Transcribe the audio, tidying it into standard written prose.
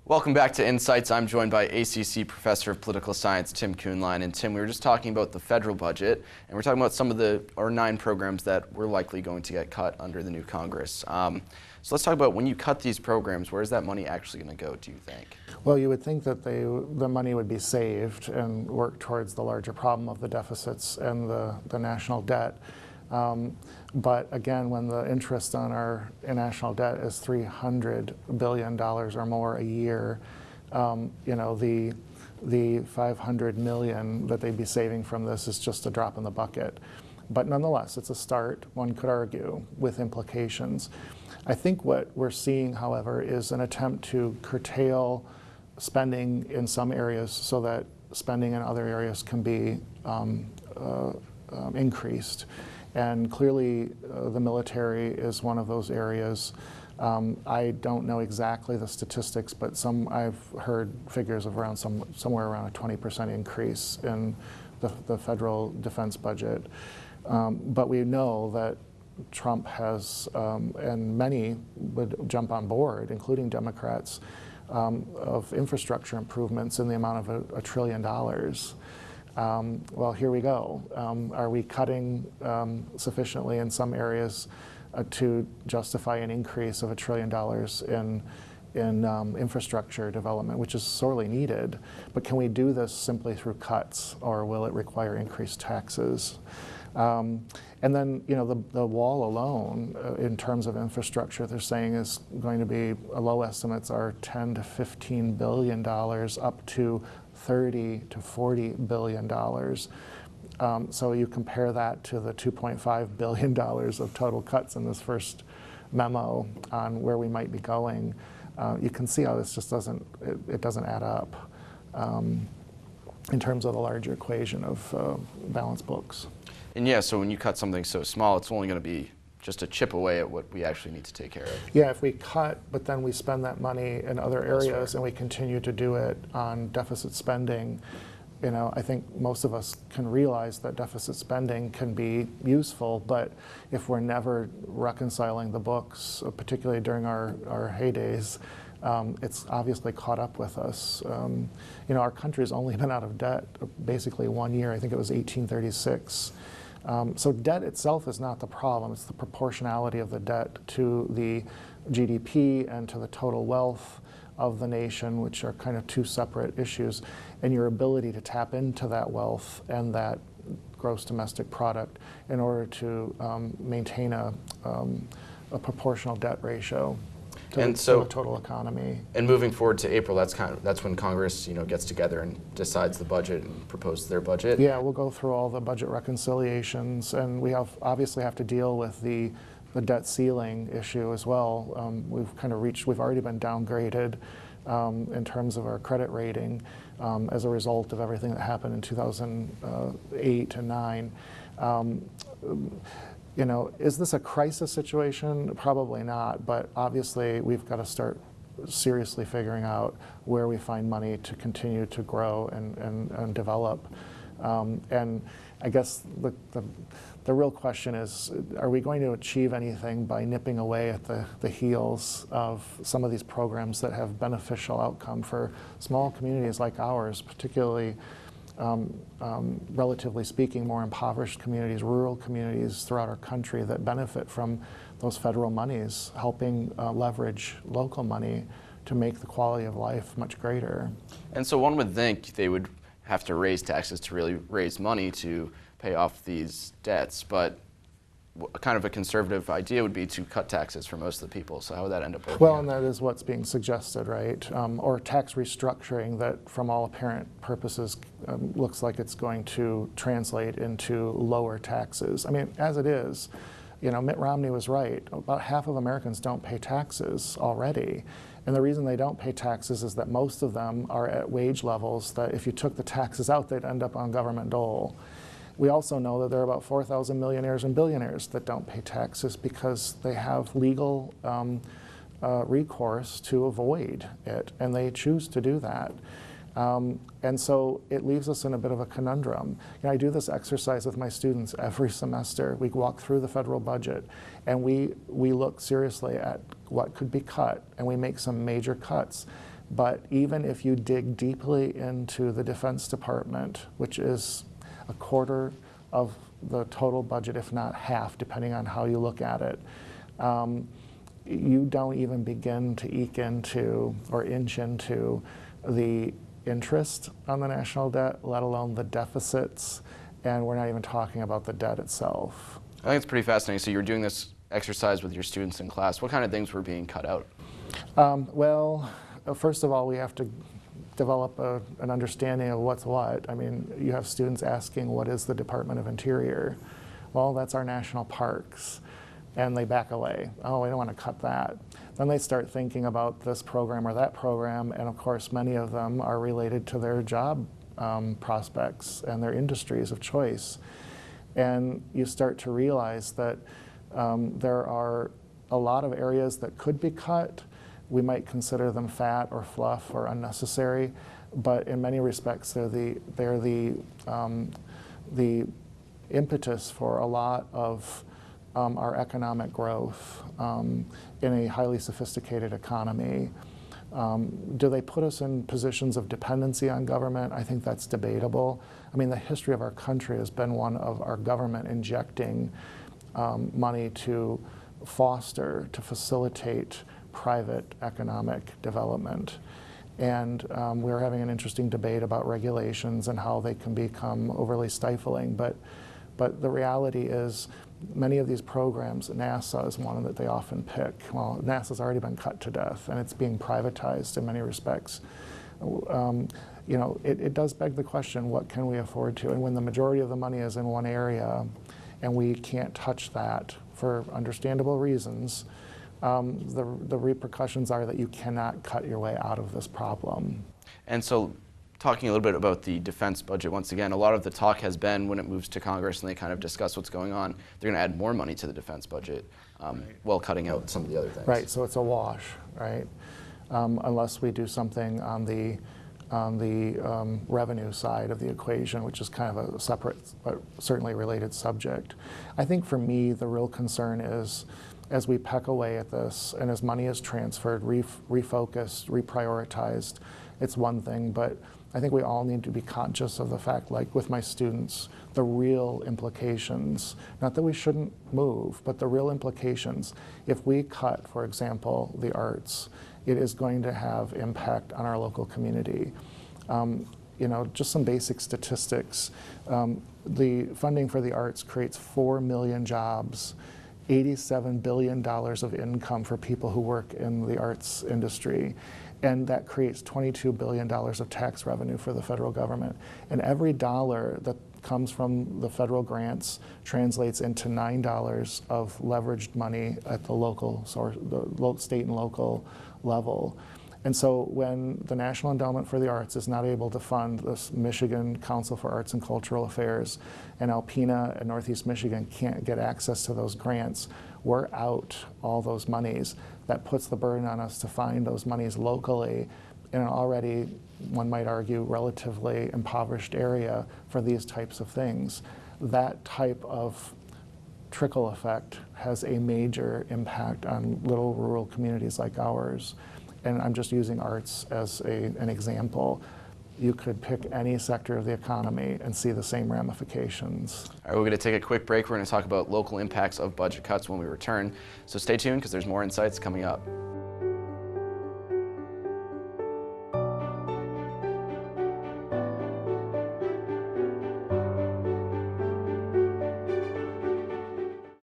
Welcome back to Insights. I'm joined by ACC Professor of Political Science, Tim Kuhnlein. And Tim, we were just talking about the federal budget, and we're talking about some of our 9 programs that were likely going to get cut under the new Congress. So let's talk about when you cut these programs, where is that money actually going to go, do you think? Well, you would think that the money would be saved and work towards the larger problem of the deficits and the national debt. But again, when the interest on our national debt is $300 billion or more a year, the $500 million that they'd be saving from this is just a drop in the bucket. But nonetheless, it's a start, one could argue, with implications. I think what we're seeing, however, is an attempt to curtail spending in some areas so that spending in other areas can be increased. And clearly, the military is one of those areas. I don't know exactly the statistics, but I've heard figures of around somewhere around a 20% increase in the federal defense budget. But we know that Trump has, and many would jump on board, including Democrats, of infrastructure improvements in the amount of $1 trillion. Well, here we go. Are we cutting sufficiently in some areas to justify an increase of $1 trillion in infrastructure development, which is sorely needed? But can we do this simply through cuts, or will it require increased taxes? And then, the wall alone, in terms of infrastructure, they're saying is going to be, low estimates are $10 to $15 billion, up to $30 to $40 billion. So you compare that to the $2.5 billion of total cuts in this first memo on where we might be going. You can see how this just doesn't add up in terms of the larger equation of balanced books. And yeah, so when you cut something so small, it's only going to be just a chip away at what we actually need to take care of. Yeah, if we cut, but then we spend that money in other areas and we continue to do it on deficit spending, I think most of us can realize that deficit spending can be useful, but if we're never reconciling the books, particularly during our heydays, it's obviously caught up with us. Our country's only been out of debt basically 1 year. I think it was 1836. So debt itself is not the problem. It's the proportionality of the debt to the GDP and to the total wealth of the nation, which are kind of two separate issues, and your ability to tap into that wealth and that gross domestic product in order to maintain a proportional debt ratio to the total economy. And moving forward to April, that's when Congress gets together and decides the budget and proposes their budget. Yeah, we'll go through all the budget reconciliations, and we obviously have to deal with the debt ceiling issue as well. We've already been downgraded in terms of our credit rating as a result of everything that happened in 2008 and 2009. Is this a crisis situation? Probably not, but obviously we've got to start seriously figuring out where we find money to continue to grow and develop. And I guess the real question is, are we going to achieve anything by nipping away at the heels of some of these programs that have beneficial outcome for small communities like ours, particularly relatively speaking, more impoverished communities, rural communities throughout our country that benefit from those federal monies, helping leverage local money to make the quality of life much greater. And so one would think they would have to raise taxes to really raise money to pay off these debts, but kind of a conservative idea would be to cut taxes for most of the people. So how would that end up working? Well, and that is what's being suggested, right? Or tax restructuring that, from all apparent purposes, looks like it's going to translate into lower taxes. I mean, as it is, Mitt Romney was right. About half of Americans don't pay taxes already. And the reason they don't pay taxes is that most of them are at wage levels that if you took the taxes out, they'd end up on government dole. We also know that there are about 4,000 millionaires and billionaires that don't pay taxes because they have legal recourse to avoid it, and they choose to do that. And so it leaves us in a bit of a conundrum. I do this exercise with my students every semester. We walk through the federal budget, and we look seriously at what could be cut, and we make some major cuts. But even if you dig deeply into the Defense Department, which is a quarter of the total budget, if not half, depending on how you look at it, you don't even begin to eke into or inch into the interest on the national debt, let alone the deficits, and we're not even talking about the debt itself. I think it's pretty fascinating. So you were doing this exercise with your students in class. What kind of things were being cut out? Well, first of all, we have to develop an understanding of what's what. I mean, you have students asking, what is the Department of Interior? Well, that's our national parks. And they back away. Oh, we don't want to cut that. Then they start thinking about this program or that program, and of course, many of them are related to their job prospects and their industries of choice. And you start to realize that there are a lot of areas that could be cut. We might consider them fat or fluff or unnecessary, but in many respects, they're the impetus for a lot of our economic growth in a highly sophisticated economy. Do they put us in positions of dependency on government? I think that's debatable. I mean, the history of our country has been one of our government injecting money to foster, to facilitate private economic development. And we're having an interesting debate about regulations and how they can become overly stifling. But the reality is, many of these programs, NASA is one that they often pick. Well, NASA's already been cut to death, and it's being privatized in many respects. You know, it does beg the question, what can we afford to? And when the majority of the money is in one area, and we can't touch that for understandable reasons, the repercussions are that you cannot cut your way out of this problem. And so, talking a little bit about the defense budget, once again, a lot of the talk has been when it moves to Congress and they kind of discuss what's going on, they're going to add more money to the defense budget while cutting out some of the other things. Right, so it's a wash, right? Unless we do something on the revenue side of the equation, which is kind of a separate but certainly related subject. I think for me, the real concern is, as we peck away at this and as money is transferred, refocused, reprioritized, it's one thing, but I think we all need to be conscious of the fact, like with my students, the real implications, not that we shouldn't move, but the real implications. If we cut, for example, the arts, it is going to have impact on our local community. You know, just some basic statistics. The funding for the arts creates 4 million jobs, $87 billion of income for people who work in the arts industry. And that creates $22 billion of tax revenue for the federal government. And every dollar that comes from the federal grants translates into $9 of leveraged money at the local source, the state and local level. And so when the National Endowment for the Arts is not able to fund this Michigan Council for Arts and Cultural Affairs, and Alpena and Northeast Michigan can't get access to those grants, we're out all those monies. That puts the burden on us to find those monies locally in an already, one might argue, relatively impoverished area for these types of things. That type of trickle effect has a major impact on little rural communities like ours. And I'm just using arts as an example. You could pick any sector of the economy and see the same ramifications. All right, we're going to take a quick break. We're going to talk about local impacts of budget cuts when we return. So stay tuned because there's more insights coming up.